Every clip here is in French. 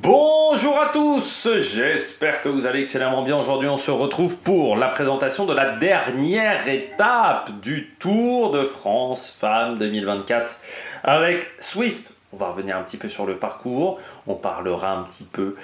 Bonjour à tous, j'espère que vous allez excellemment bien. Aujourd'hui on se retrouve pour la présentation de la dernière étape du Tour de France Femmes 2024 avec Swift. On va revenir un petit peu sur le parcours, on parlera un petit peu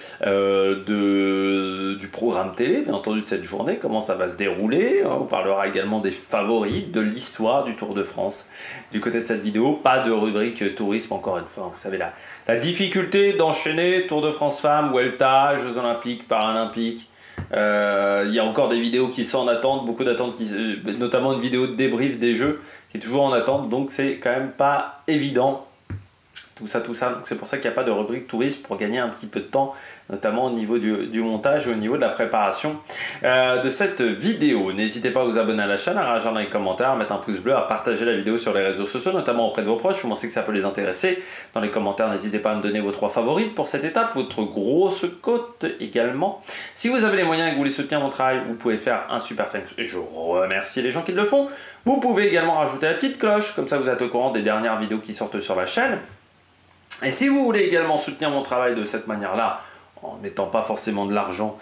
du programme télé, bien entendu de cette journée, comment ça va se dérouler. On parlera également des favoris, de l'histoire du Tour de France. Du côté de cette vidéo, pas de rubrique tourisme encore une fois. Vous savez, la difficulté d'enchaîner Tour de France Femmes, Vuelta, Jeux Olympiques, Paralympiques. Il y a encore des vidéos qui sont en attente, beaucoup d'attentes, notamment une vidéo de débrief des Jeux qui est toujours en attente, donc c'est quand même pas évident. Tout ça, donc c'est pour ça qu'il n'y a pas de rubrique tourisme pour gagner un petit peu de temps, notamment au niveau du montage et au niveau de la préparation de cette vidéo. N'hésitez pas à vous abonner à la chaîne, à réagir dans les commentaires, à mettre un pouce bleu, à partager la vidéo sur les réseaux sociaux, notamment auprès de vos proches. Vous pensez que ça peut les intéresser. Dans les commentaires, n'hésitez pas à me donner vos 3 favorites pour cette étape, votre grosse côte également. Si vous avez les moyens et que vous voulez soutenir mon travail, vous pouvez faire un super thanks et je remercie les gens qui le font. Vous pouvez également rajouter la petite cloche, comme ça vous êtes au courant des dernières vidéos qui sortent sur la chaîne. Et si vous voulez également soutenir mon travail de cette manière-là, en mettant pas forcément de l'argent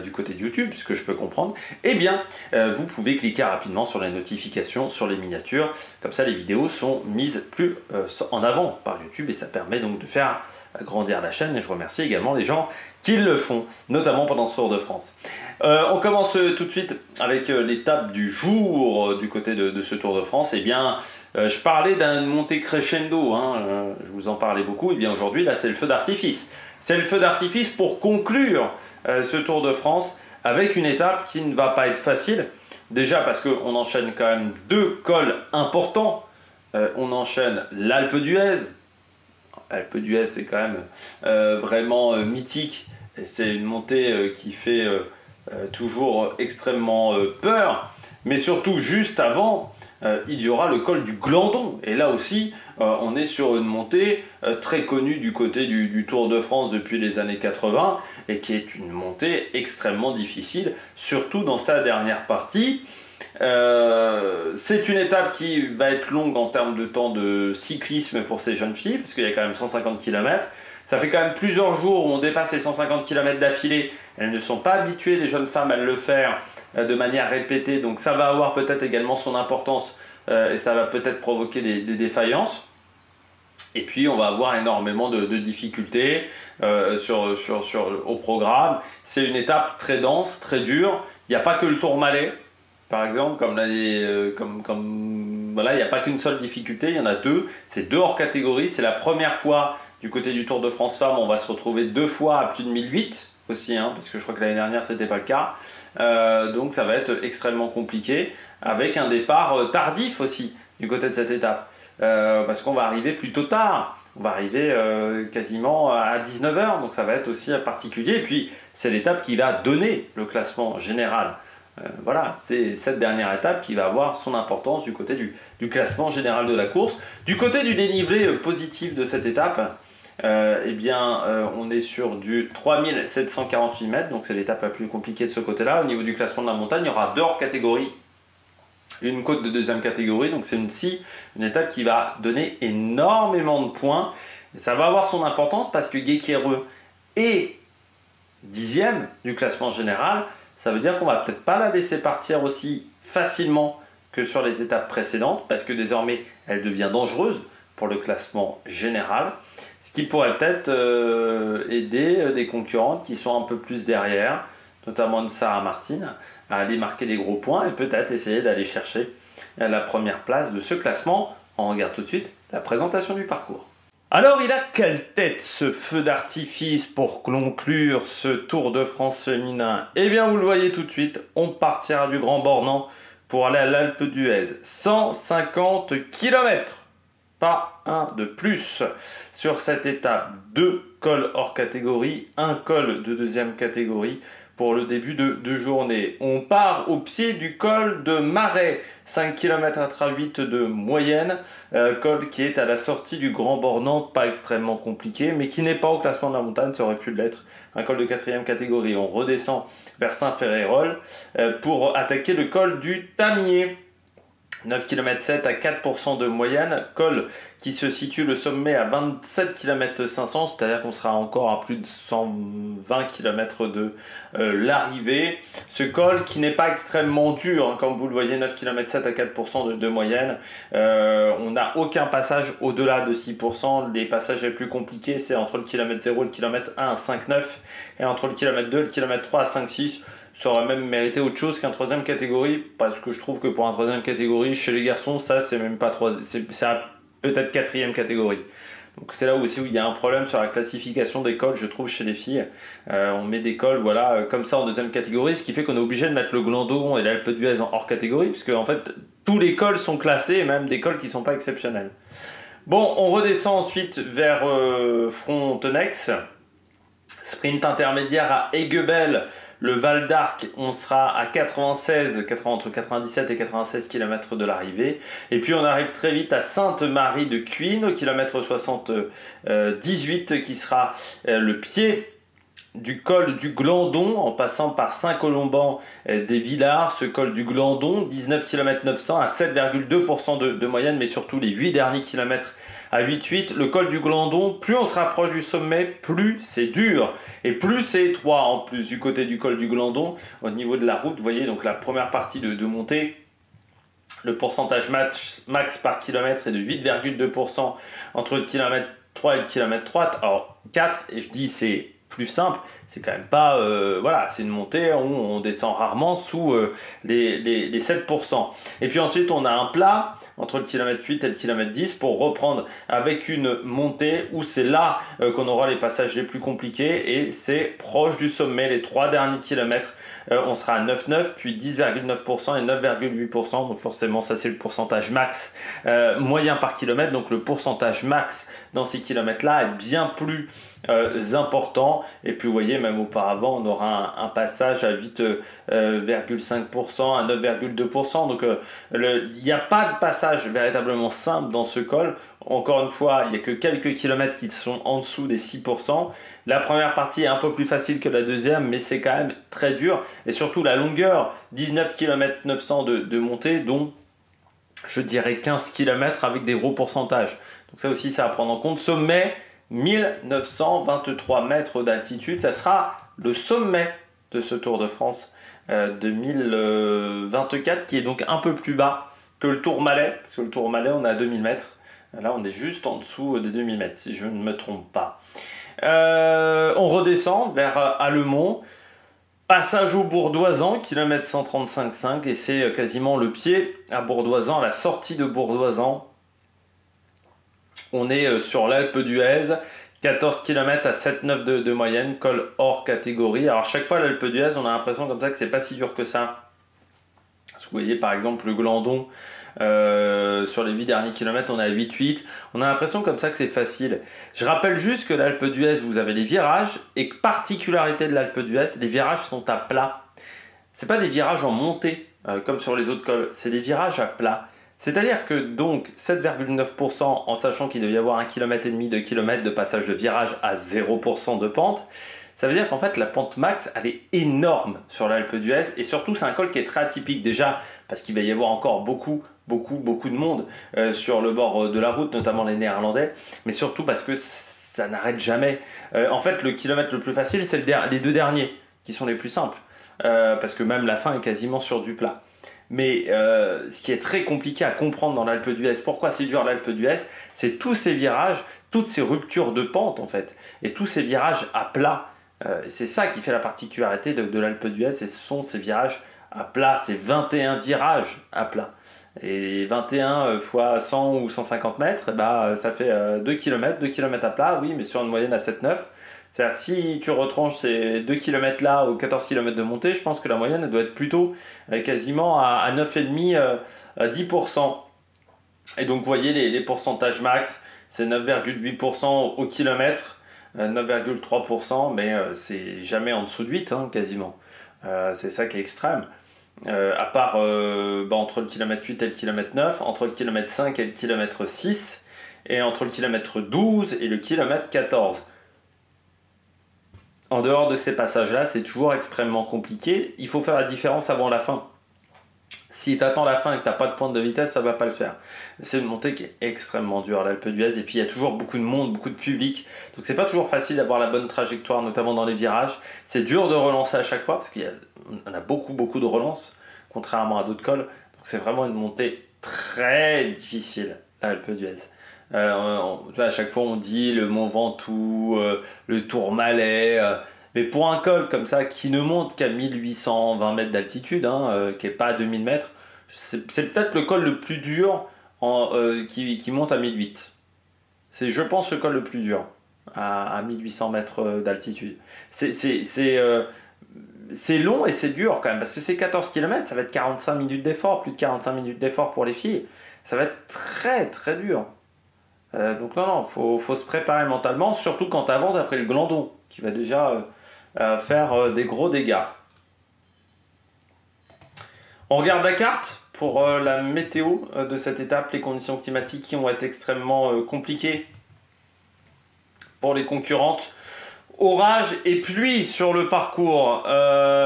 du côté de YouTube, ce que je peux comprendre, eh bien, vous pouvez cliquer rapidement sur les notifications, sur les miniatures. Comme ça, les vidéos sont mises plus en avant par YouTube et ça permet donc de faire grandir la chaîne. Et je remercie également les gens qui le font, notamment pendant ce Tour de France. On commence tout de suite avec l'étape du jour du côté de ce Tour de France. Eh bien, je parlais d'une montée crescendo, je vous en parlais beaucoup. Et bien aujourd'hui, là, c'est le feu d'artifice. C'est le feu d'artifice pour conclure ce Tour de France avec une étape qui ne va pas être facile. Déjà parce qu'on enchaîne quand même 2 cols importants. On enchaîne l'Alpe d'Huez. L'Alpe d'Huez, c'est quand même vraiment mythique. C'est une montée qui fait toujours extrêmement peur. Mais surtout, juste avant, il y aura le col du Glandon. Et là aussi, on est sur une montée très connue du côté du Tour de France depuis les années 80 et qui est une montée extrêmement difficile, surtout dans sa dernière partie. C'est une étape qui va être longue en termes de temps de cyclisme pour ces jeunes filles, parce qu'il y a quand même 150 km. Ça fait quand même plusieurs jours où on dépasse les 150 km d'affilée. Elles ne sont pas habituées, les jeunes femmes, à le faire de manière répétée. Donc ça va avoir peut-être également son importance et ça va peut-être provoquer des défaillances. Et puis on va avoir énormément de difficultés au programme. C'est une étape très dense, très dure. Il n'y a pas que le Tourmalet, par exemple, voilà, il n'y a pas qu'une seule difficulté, il y en a 2. C'est 2 hors catégorie. C'est la première fois du côté du Tour de France Femmes, on va se retrouver 2 fois à plus de 1008 aussi, parce que je crois que l'année dernière c'était pas le cas. Donc ça va être extrêmement compliqué, avec un départ tardif aussi du côté de cette étape, parce qu'on va arriver plutôt tard. On va arriver quasiment à 19 h, donc ça va être aussi particulier. Et puis c'est l'étape qui va donner le classement général. Voilà, c'est cette dernière étape qui va avoir son importance du côté du classement général de la course. Du côté du dénivelé positif de cette étape, on est sur du 3748 mètres, donc c'est l'étape la plus compliquée de ce côté-là. Au niveau du classement de la montagne, il y aura 2 hors catégories, une côte de 2e catégorie, donc c'est une étape qui va donner énormément de points. Et ça va avoir son importance parce que Guéquereux est 10e du classement général. Ça veut dire qu'on va peut-être pas la laisser partir aussi facilement que sur les étapes précédentes, parce que désormais elle devient dangereuse pour le classement général, ce qui pourrait peut-être aider des concurrentes qui sont un peu plus derrière, notamment Sarah Martin, à aller marquer des gros points et peut-être essayer d'aller chercher la première place de ce classement. On regarde tout de suite la présentation du parcours. Alors, il a quelle tête ce feu d'artifice pour conclure ce Tour de France féminin? Eh bien, vous le voyez tout de suite, on partira du Grand Bornand pour aller à l'Alpe d'Huez. 150 km, pas un de plus sur cette étape. 2 cols hors catégorie, 1 col de 2e catégorie pour le début de journée. On part au pied du col de Marais, 5 km à 8 de moyenne, col qui est à la sortie du Grand Bornand, pas extrêmement compliqué, mais qui n'est pas au classement de la montagne, ça aurait pu l'être, un col de 4e catégorie. On redescend vers Saint-Ferréol pour attaquer le col du Tamier. 9 km 7 à 4% de moyenne, col qui se situe le sommet à 27 km 500, c'est-à-dire qu'on sera encore à plus de 120 km de l'arrivée. Ce col qui n'est pas extrêmement dur, hein, comme vous le voyez, 9 km 7 à 4% de moyenne. On n'a aucun passage au-delà de 6%. Les passages les plus compliqués, c'est entre le km 0 et le km 1 à 5,9 et entre le km 2 et le km 3 à 5,6. Ça aurait même mérité autre chose qu'un troisième catégorie, parce que je trouve que pour un troisième catégorie, chez les garçons, ça c'est même pas c'est peut-être quatrième catégorie. Donc c'est là aussi où il y a un problème sur la classification des cols, je trouve, chez les filles. On met des cols, voilà, comme ça en deuxième catégorie, ce qui fait qu'on est obligé de mettre le Glandon et l'Alpe d'Huez en hors catégorie, puisque en fait tous les cols sont classés, et même des cols qui ne sont pas exceptionnels. Bon, on redescend ensuite vers Frontenex. Sprint intermédiaire à Aiguebelle. Le Val d'Arc, on sera à entre 97 et 96 km de l'arrivée. Et puis on arrive très vite à Sainte-Marie de Cuines, au km 78, qui sera le pied du col du Glandon, en passant par Saint-Colomban des Villars. Ce col du Glandon, 19 km 900 à 7,2% de moyenne, mais surtout les 8 derniers kilomètres à 8,8. Le col du Glandon, plus on se rapproche du sommet, plus c'est dur et plus c'est étroit en plus du côté du col du Glandon. Au niveau de la route, vous voyez donc la première partie de montée, le pourcentage max par kilomètre est de 8,2% entre le km 3 et le km 3, alors 4, et je dis c'est plus simple, c'est quand même pas, voilà, c'est une montée où on descend rarement sous les 7%. Et puis ensuite on a un plat entre le km 8 et le km 10 pour reprendre avec une montée où c'est là qu'on aura les passages les plus compliqués, et c'est proche du sommet. Les 3 derniers kilomètres, on sera à 9,9, puis 10,9% et 9,8%, donc forcément ça c'est le pourcentage max moyen par kilomètre, donc le pourcentage max dans ces kilomètres là est bien plus important. Et puis vous voyez, même auparavant on aura un passage à 8,5% à 9,2%, donc il n'y a pas de passage véritablement simple dans ce col. Encore une fois, il n'y a que quelques kilomètres qui sont en dessous des 6%. La première partie est un peu plus facile que la deuxième, mais c'est quand même très dur, et surtout la longueur, 19 km 900 de montée, dont je dirais 15 km avec des gros pourcentages. Donc ça aussi, ça à prendre en compte. Sommet, 1923 mètres d'altitude, ça sera le sommet de ce Tour de France 2024, qui est donc un peu plus bas que le Tourmalet, parce que le Tourmalet on est à 2000 mètres, là on est juste en dessous des 2000 mètres si je ne me trompe pas. On redescend vers Allemont, passage au Bourdoisan, km 135,5, et c'est quasiment le pied à Bourdoisan, à la sortie de Bourdoisan. On est sur l'Alpe d'Huez, 14 km à 7,9 de moyenne, col hors catégorie. Alors chaque fois l'Alpe d'Huez, on a l'impression comme ça que c'est pas si dur que ça. Vous voyez par exemple le Glandon, sur les 8 derniers kilomètres on est à 8,8. On a l'impression comme ça que c'est facile. Je rappelle juste que l'Alpe d'Huez, vous avez les virages, et particularité de l'Alpe d'Huez, les virages sont à plat. C'est pas des virages en montée comme sur les autres cols, c'est des virages à plat. C'est-à-dire que donc 7,9%, en sachant qu'il doit y avoir 1,5 km, 2 km de passage de virage à 0% de pente, ça veut dire qu'en fait la pente max elle est énorme sur l'Alpe d'Huez, et surtout c'est un col qui est très atypique, déjà parce qu'il va y avoir encore beaucoup de monde sur le bord de la route, notamment les Néerlandais, mais surtout parce que ça n'arrête jamais. En fait le kilomètre le plus facile c'est les 2 derniers qui sont les plus simples, parce que même la fin est quasiment sur du plat. Mais ce qui est très compliqué à comprendre dans l'Alpe d'Huez, pourquoi c'est dur l'Alpe d'Huez, c'est tous ces virages, toutes ces ruptures de pente en fait, et tous ces virages à plat. C'est ça qui fait la particularité de l'Alpe d'Huez, et ce sont ces virages à plat, c'est 21 virages à plat. Et 21 fois 100 ou 150 mètres, bah, ça fait 2 km, 2 km à plat, oui, mais sur une moyenne à 7,9. C'est-à-dire que si tu retranches ces 2 km là aux 14 km de montée, je pense que la moyenne elle doit être plutôt quasiment à 9,5 à 10%. Et donc vous voyez les pourcentages max, c'est 9,8% au kilomètre, 9,3%, mais c'est jamais en dessous de 8 hein, quasiment. C'est ça qui est extrême. À part entre le kilomètre 8 et le kilomètre 9, entre le kilomètre 5 et le kilomètre 6, et entre le kilomètre 12 et le kilomètre 14. En dehors de ces passages-là, c'est toujours extrêmement compliqué. Il faut faire la différence avant la fin. Si tu attends la fin et que tu n'as pas de pointe de vitesse, ça ne va pas le faire. C'est une montée qui est extrêmement dure, l'Alpe d'Huez. Et puis il y a toujours beaucoup de monde, beaucoup de public. Donc c'est pas toujours facile d'avoir la bonne trajectoire, notamment dans les virages. C'est dur de relancer à chaque fois parce qu'il y a beaucoup de relances, contrairement à d'autres cols. Donc c'est vraiment une montée très difficile, l'Alpe d'Huez. À chaque fois on dit le Mont Ventoux, le Tourmalet. Mais pour un col comme ça, qui ne monte qu'à 1820 mètres d'altitude, qui n'est pas à 2000 mètres, c'est peut-être le col le plus dur qui monte à 1008. C'est, je pense, le col le plus dur, à 1800 mètres d'altitude. C'est long et c'est dur quand même, parce que c'est 14 km, ça va être 45 minutes d'effort, plus de 45 minutes d'effort pour les filles. Ça va être très dur. Donc non, faut se préparer mentalement, surtout quand tu avances après le Glandon, qui va déjà faire des gros dégâts. On regarde la carte pour la météo de cette étape, les conditions climatiques qui vont être extrêmement compliquées pour les concurrentes. Orage et pluie sur le parcours.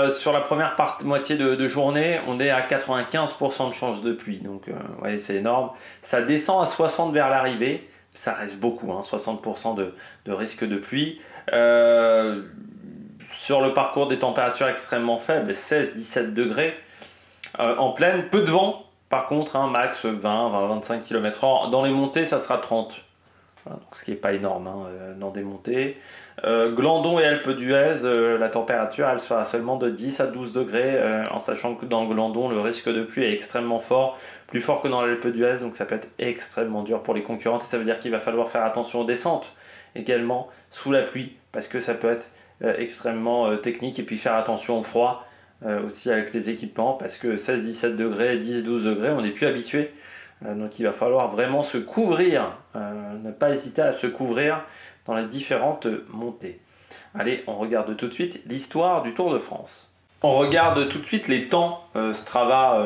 Sur la première moitié de journée, on est à 95% de chance de pluie, donc ouais, c'est énorme. Ça descend à 60 vers l'arrivée. Ça reste beaucoup, 60% de risque de pluie. Sur le parcours, des températures extrêmement faibles, 16-17 degrés. En pleine, peu de vent, par contre, max 20-25 km/h. Dans les montées, ça sera 30. Voilà, donc ce qui n'est pas énorme dans des montées. Glandon et Alpe d'Huez, la température, elle sera seulement de 10 à 12 degrés, en sachant que dans Glandon, le risque de pluie est extrêmement fort, plus fort que dans l'Alpe d'Huez, donc ça peut être extrêmement dur pour les concurrentes. Ça veut dire qu'il va falloir faire attention aux descentes également sous la pluie, parce que ça peut être extrêmement technique, et puis faire attention au froid aussi avec les équipements, parce que 16-17 degrés, 10-12 degrés, on n'est plus habitué. Donc il va falloir vraiment se couvrir, ne pas hésiter à se couvrir dans les différentes montées. Allez, on regarde tout de suite l'histoire du Tour de France. On regarde tout de suite les temps Strava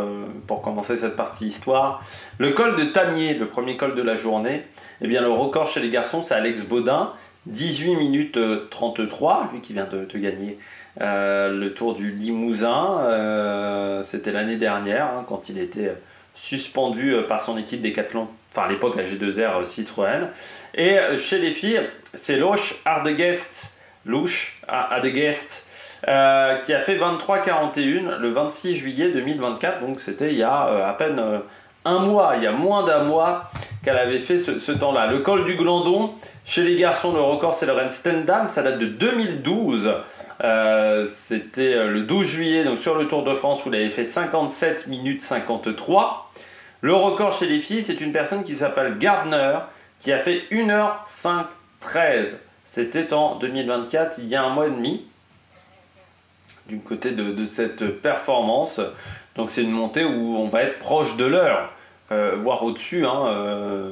pour commencer cette partie histoire. Le col de Tamier, le premier col de la journée, eh bien, le record chez les garçons, c'est Alex Baudin, 18 minutes 33, lui qui vient de gagner le Tour du Limousin. C'était l'année dernière, quand il était suspendu par son équipe Decathlon, enfin à l'époque la G2R Citroën. Et chez les filles, c'est Loes Hardegest, qui a fait 23-41 le 26 juillet 2024, donc c'était il y a à peine un mois, il y a moins d'un mois qu'elle avait fait ce temps-là. Le col du Glandon, chez les garçons, le record c'est Lorenz Stendam, ça date de 2012. C'était le 12 juillet, donc sur le Tour de France, où il avait fait 57 minutes 53. Le record chez les filles, c'est une personne qui s'appelle Gardner, qui a fait 1h05-13. C'était en 2024, il y a un mois et demi, du côté de cette performance. Donc c'est une montée où on va être proche de l'heure, voire au-dessus,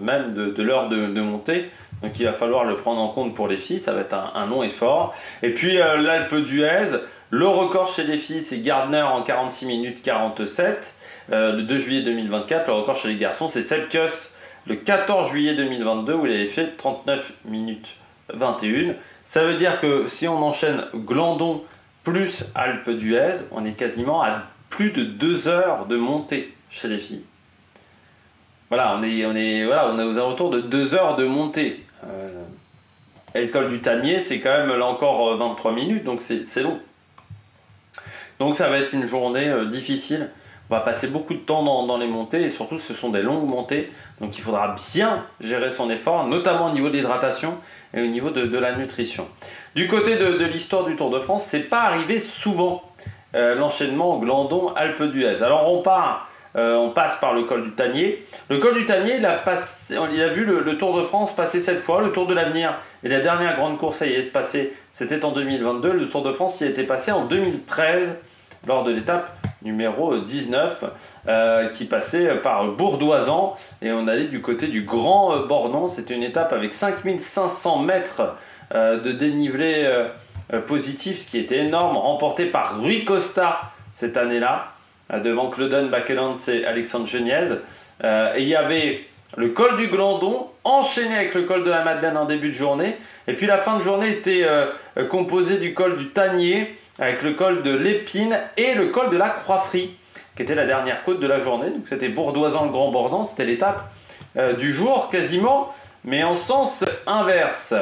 même de l'heure de montée. Donc il va falloir le prendre en compte pour les filles, ça va être un long effort. Et puis l'Alpe d'Huez, le record chez les filles, c'est Gardner en 46 minutes 47, le 2 juillet 2024. Le record chez les garçons, c'est Selkes le 14 juillet 2022, où il avait fait 39 minutes 21. Ça veut dire que si on enchaîne Glandon plus Alpe d'Huez, on est quasiment à plus de 2 heures de montée chez les filles. Voilà, on est aux alentours de 2 heures de montée. Et le col du Tamier, c'est quand même là encore 23 minutes, donc c'est long. Donc ça va être une journée difficile. On va passer beaucoup de temps dans les montées, et surtout ce sont des longues montées. Donc il faudra bien gérer son effort, notamment au niveau de l'hydratation et au niveau de la nutrition. Du côté de l'histoire du Tour de France, c'est pas arrivé souvent l'enchaînement Glandon-Alpe d'Huez. Alors on passe par le col du Tanier. Le col du Tanier, il a vu le Tour de France passer 7 fois, le Tour de l'Avenir. Et la dernière grande course à y être passée, c'était en 2022. Le Tour de France y a été passé en 2013, lors de l'étape numéro 19, qui passait par Bourdoisan. Et on allait du côté du Grand Bornand. C'était une étape avec 5500 mètres de dénivelé positif, ce qui était énorme, remporté par Rui Costa cette année-là, devant Claude Bakelands et Alexandre Geniez. Et il y avait le col du Glandon, enchaîné avec le col de la Madeleine en début de journée. Et puis la fin de journée était composée du col du Tanier, avec le col de l'Épine et le col de la Croix-Frie. qui était la dernière côte de la journée. Donc c'était Bourdoisan-le-Grand-Bordan, c'était l'étape du jour quasiment, mais en sens inverse.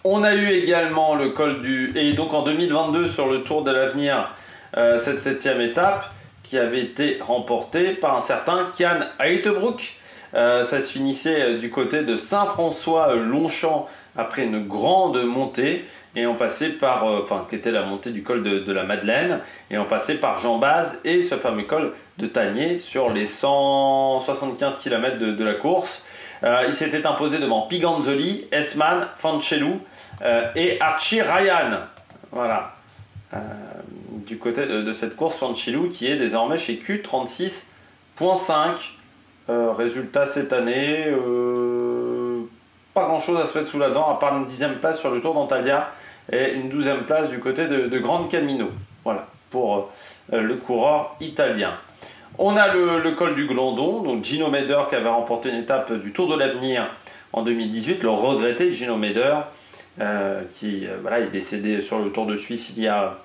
On a eu également le col du... Et donc en 2022 sur le Tour de l'Avenir, cette 7e étape qui avait été remportée par un certain Kian Heitebroek. Ça se finissait du côté de Saint-François-Longchamp après une grande montée et on passait par, qui était la montée du col de la Madeleine, et on passait par Jean Baz et ce fameux col de Tanier sur les 175 km de la course. Il s'était imposé devant Piganzoli, Esman, Fancelou et Archie Ryan. Voilà. Du côté de cette course, Fancelou qui est désormais chez Q36.5. Résultat cette année, pas grand chose à se mettre sous la dent à part une 10e place sur le Tour d'Antalya et une 12e place du côté de Grande Camino. Voilà pour le coureur italien. On a le col du Glandon, donc Gino Meder qui avait remporté une étape du Tour de l'Avenir en 2018, le regretté Gino Meder qui est décédé sur le Tour de Suisse il y a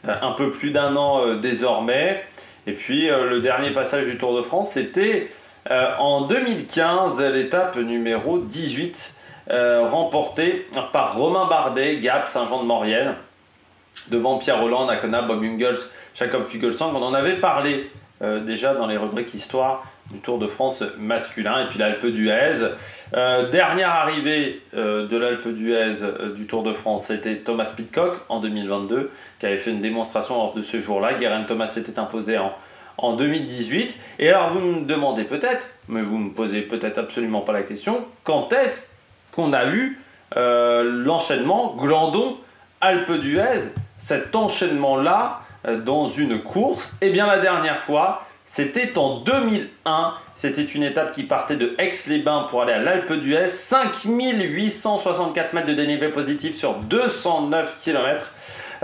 un peu plus d'un an désormais. Et puis le dernier passage du Tour de France, c'était en 2015, l'étape numéro 18, remportée par Romain Bardet, Gap, Saint-Jean-de-Maurienne, devant Pierre Rolland, Nakona, Bob Jungels, Jacob Fuglsang. On en avait parlé déjà dans les rubriques Histoire du Tour de France masculin. Et puis l'Alpe d'Huez. Dernière arrivée de l'Alpe d'Huez du Tour de France, c'était Thomas Pidcock en 2022, qui avait fait une démonstration lors de ce jour-là. Geraint Thomas s'était imposé en 2018. Et alors vous me demandez peut-être, mais vous me posez peut-être absolument pas la question, quand est-ce qu'on a eu l'enchaînement Glandon-Alpe d'Huez, cet enchaînement-là dans une course? Eh bien la dernière fois, c'était en 2001, c'était une étape qui partait de Aix-les-Bains pour aller à l'Alpe d'Huez, 5864 mètres de dénivelé positif sur 209 km.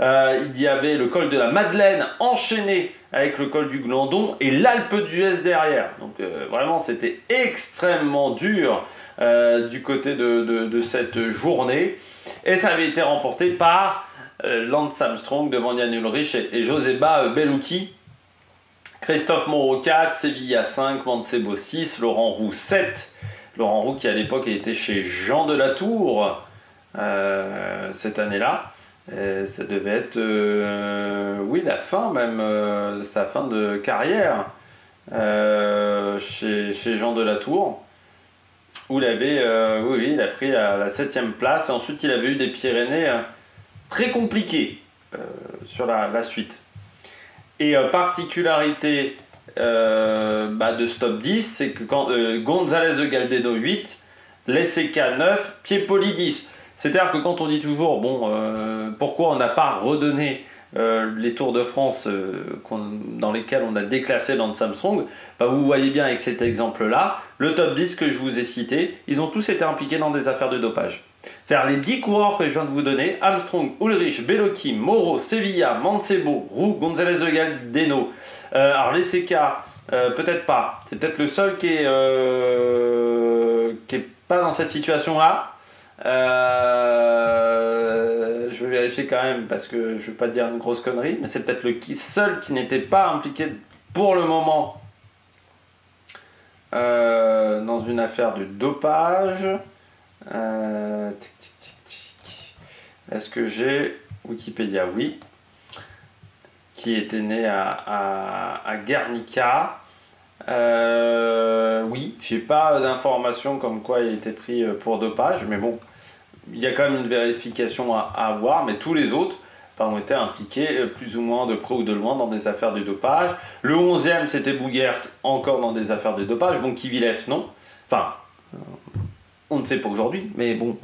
Il y avait le col de la Madeleine enchaîné avec le col du Glandon et l'Alpe d'Huez derrière. Donc vraiment c'était extrêmement dur du côté de cette journée. Et ça avait été remporté par Lance Armstrong devant Jan Ullrich et Joseba Bellucchi. Christophe Moreau 4, Sevilla 5, Mancebo 6, Laurent Roux 7. Laurent Roux qui à l'époque était chez Jean de la Tour cette année-là. Ça devait être, la fin même, sa fin de carrière chez Jean de la Tour, où il avait, il a pris la 7e place, et ensuite il avait eu des Pyrénées très compliquées sur la suite. Et particularité de Stop 10, c'est que quand González de Galdeno 8, Lesseca 9, Piepoli 10. C'est-à-dire que quand on dit toujours, pourquoi on n'a pas redonné les Tours de France dans lesquels on a déclassé Lance Armstrong, vous voyez bien avec cet exemple-là, le top 10 que je vous ai cité, ils ont tous été impliqués dans des affaires de dopage. C'est-à-dire les 10 coureurs que je viens de vous donner, Armstrong, Ullrich, Bellucci, Moreau, Sevilla, Mancebo, Roux, González de Galdeno, alors Lesseca, peut-être pas, c'est peut-être le seul qui est pas dans cette situation-là. Je vais vérifier quand même parce que je ne veux pas dire une grosse connerie, mais c'est peut-être le seul qui n'était pas impliqué pour le moment dans une affaire de dopage. Est-ce que j'ai Wikipédia? Oui. Qui était né à Guernica. Oui, j'ai pas d'informations comme quoi il a été pris pour dopage, mais bon, il y a quand même une vérification à avoir, mais tous les autres ont été impliqués plus ou moins de près ou de loin dans des affaires de dopage. Le 11e, c'était Bougert, encore dans des affaires de dopage. Bon, Kivilev, non. Enfin, on ne sait pas aujourd'hui, mais bon,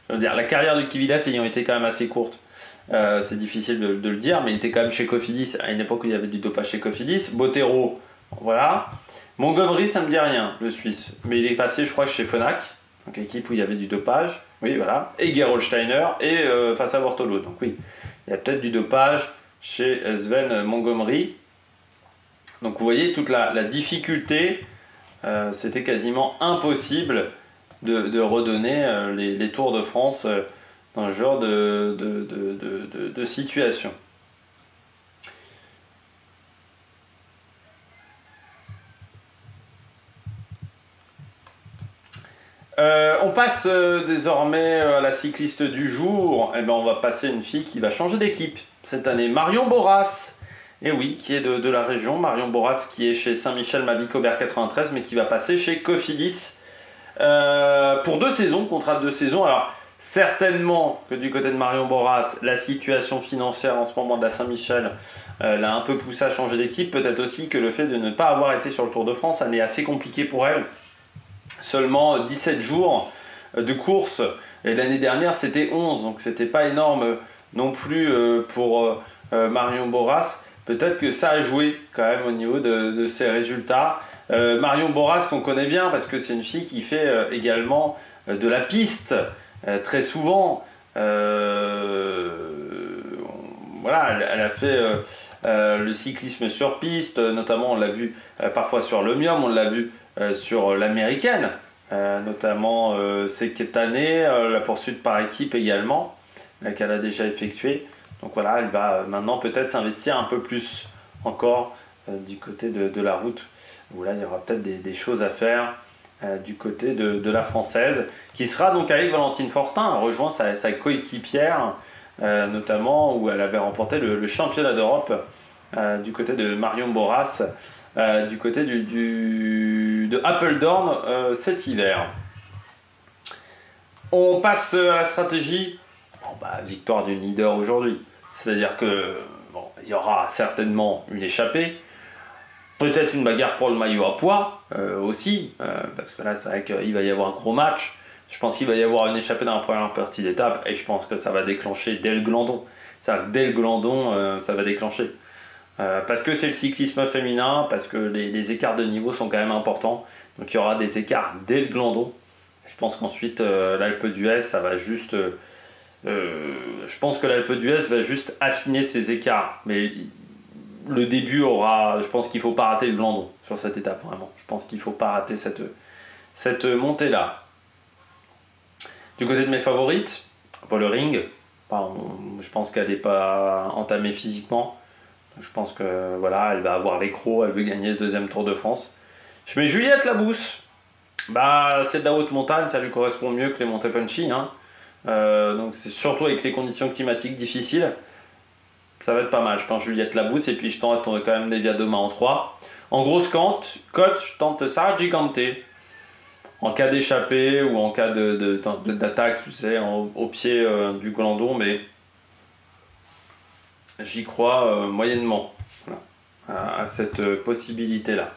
je veux dire, la carrière de Kivilev ayant été quand même assez courte, c'est difficile de le dire, mais il était quand même chez Cofidis, à une époque où il y avait du dopage chez Cofidis. Bottero, voilà. Montgomery, ça me dit rien, le Suisse, mais il est passé, je crois, chez Phonak, donc équipe où il y avait du dopage, oui, voilà, et Gerolsteiner, et face à Bortolo, donc oui, il y a peut-être du dopage chez Sven Montgomery. Donc vous voyez toute la difficulté, c'était quasiment impossible de redonner les Tours de France dans ce genre de situation. On passe désormais à la cycliste du jour. Eh ben, on va passer une fille qui va changer d'équipe cette année, Marion Boras. Et oui, qui est de la région. Marion Boras qui est chez Saint-Michel Mavic Aubert 93, mais qui va passer chez Cofidis pour 2 saisons, contrat de 2 saisons. Alors, certainement que du côté de Marion Boras, la situation financière en ce moment de la Saint-Michel l'a un peu poussée à changer d'équipe. Peut-être aussi que le fait de ne pas avoir été sur le Tour de France, année assez compliquée pour elle. Seulement 17 jours de course, et l'année dernière c'était 11, donc c'était pas énorme non plus pour Marion Boras. Peut-être que ça a joué quand même au niveau de ses résultats. Marion Boras qu'on connaît bien parce que c'est une fille qui fait également de la piste très souvent. Voilà, elle a fait le cyclisme sur piste, notamment on l'a vu parfois sur l'Omnium, on l'a vu sur l'américaine, notamment cette année, la poursuite par équipe également, qu'elle a déjà effectuée. Donc voilà, elle va maintenant peut-être s'investir un peu plus encore du côté de la route, où là il y aura peut-être des choses à faire du côté de la française, qui sera donc avec Valentine Fortin, elle rejoint sa coéquipière, notamment où elle avait remporté le championnat d'Europe du côté de Marion Boras, du côté de Apeldoorn cet hiver. On passe à la stratégie. Bon, victoire d'une leader aujourd'hui. C'est-à-dire que il y aura certainement une échappée, peut-être une bagarre pour le maillot à poids aussi, parce que là c'est vrai qu'il va y avoir un gros match. Je pense qu'il va y avoir une échappée dans la première partie d'étape et je pense que ça va déclencher dès le glandon. Dès le glandon, ça va déclencher. Parce que c'est le cyclisme féminin, parce que les écarts de niveau sont quand même importants. Donc il y aura des écarts dès le glandon. Je pense qu'ensuite l'Alpe d'Huez, ça va juste... je pense que l'Alpe d'Huez va juste affiner ses écarts. Mais le début aura... Je pense qu'il ne faut pas rater le glandon sur cette étape, vraiment. Je pense qu'il ne faut pas rater cette montée-là. Du côté de mes favorites, Vollering, je pense qu'elle n'est pas entamée physiquement. Je pense que voilà, elle va avoir l'écro, elle veut gagner ce 2e Tour de France. Je mets Juliette Labousse. C'est de la haute montagne, ça lui correspond mieux que les montées punchy. Hein. Donc c'est surtout avec les conditions climatiques difficiles. Ça va être pas mal, je pense Juliette Labousse. Et puis je tente quand même Nevia Doma en 3. En grosse cote, je tente Sarah Gigante. En cas d'échappée ou en cas d'attaque, tu sais, au pied du glandon, mais j'y crois moyennement, voilà, à cette possibilité-là.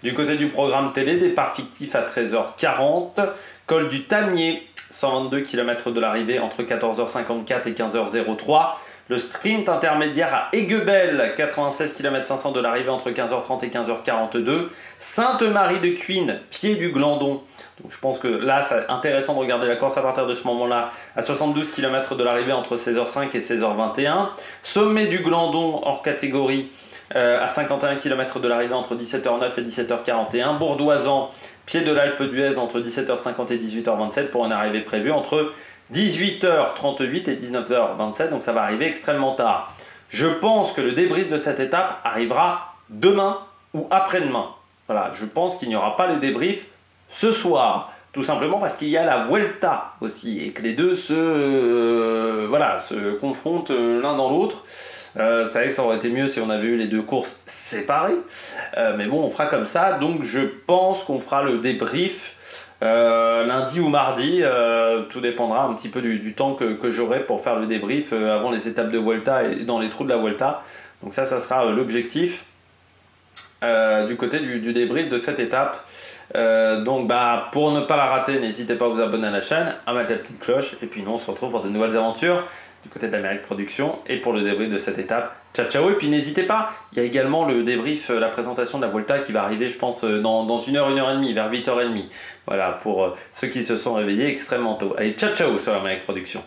Du côté du programme télé, départ fictif à 13h40, col du Tamier, 122 km de l'arrivée entre 14h54 et 15h03. Le sprint intermédiaire à Aiguebelle, 96 km 500 de l'arrivée entre 15h30 et 15h42. Sainte-Marie de Cuines, pied du Glandon. Donc je pense que là, c'est intéressant de regarder la course à partir de ce moment-là, à 72 km de l'arrivée entre 16h05 et 16h21. Sommet du Glandon, hors catégorie, à 51 km de l'arrivée entre 17h09 et 17h41. Bourdoisan, pied de l'Alpe d'Huez entre 17h50 et 18h27 pour une arrivée prévue entre 18h38 et 19h27, donc ça va arriver extrêmement tard. Je pense que le débrief de cette étape arrivera demain ou après-demain. Voilà, je pense qu'il n'y aura pas le débrief ce soir, tout simplement parce qu'il y a la Vuelta aussi et que les deux se confrontent l'un dans l'autre. C'est vrai que ça aurait été mieux si on avait eu les deux courses séparées, mais bon, on fera comme ça. Donc je pense qu'on fera le débrief lundi ou mardi, tout dépendra un petit peu du temps que j'aurai pour faire le débrief avant les étapes de Vuelta et dans les trous de la Vuelta. Donc ça sera l'objectif du côté du débrief de cette étape. Donc pour ne pas la rater, n'hésitez pas à vous abonner à la chaîne, à mettre la petite cloche, et puis nous on se retrouve pour de nouvelles aventures du côté d'Amérique Production et pour le débrief de cette étape. Ciao ciao, et puis n'hésitez pas, il y a également le débrief, la présentation de la Vuelta qui va arriver je pense dans 1 heure, 1 heure et demie, vers 8h30. Voilà, pour ceux qui se sont réveillés extrêmement tôt. Allez, ciao ciao sur Amérique Production.